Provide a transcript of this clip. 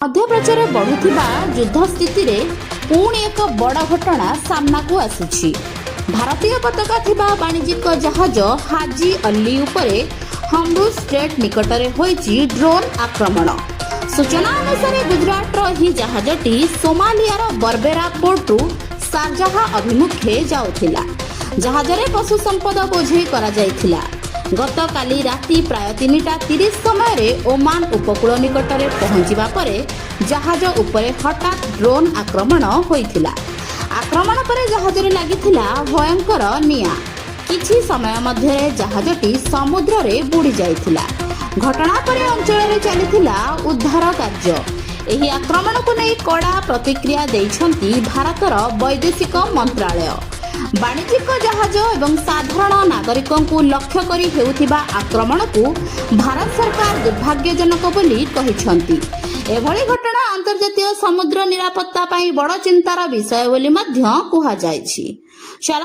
मध्यप्राच्य बढ़ुवा युद्ध स्थिति में पुणी एक बड़ घटना सामना को आसुछि। भारतीय पताका थिबा वाणिज्यिक जहाज हाजी अली उपरे हम्बू स्ट्रेट निकटरे होइछि ड्रोन आक्रमण। सूचना अनुसार गुजरात ही जहाजटी सोमालियार बर्बेरा पोर्टू शारजाह अभिमुखे जाउथिला। जहाजरे पशु संपद बोझेई करा जाइथिला। गतकाली राति प्राय 3:30 समय ओमान उपकूल निकटरे पहुंचवा परे जहाज उपरे हठात ड्रोन आक्रमण होइथिला। आक्रमण परे जहाजरे लागिथिला भयंकर निया। किछि समय मध्य जहाजटी समुद्र रे बुड़ी जाइथिला। घटना परे अंचल रे चलिथिला उद्धार कार्य। एही आक्रमण को नै कड़ा प्रतिक्रिया दैछंती भारतर वैदेशिक मंत्रालय। वाणिज्यिक जहाज एवं साधारण नागरिकों को लक्ष्य करी हेउथिबा आक्रमण को भारत सरकार दुर्भाग्यजनक बोली कहिछंती। एभली घटना अंतर्जातीय समुद्र निरापत्ता पई बड़ चिंतार विषय बोली मध्य कुहा जायछि।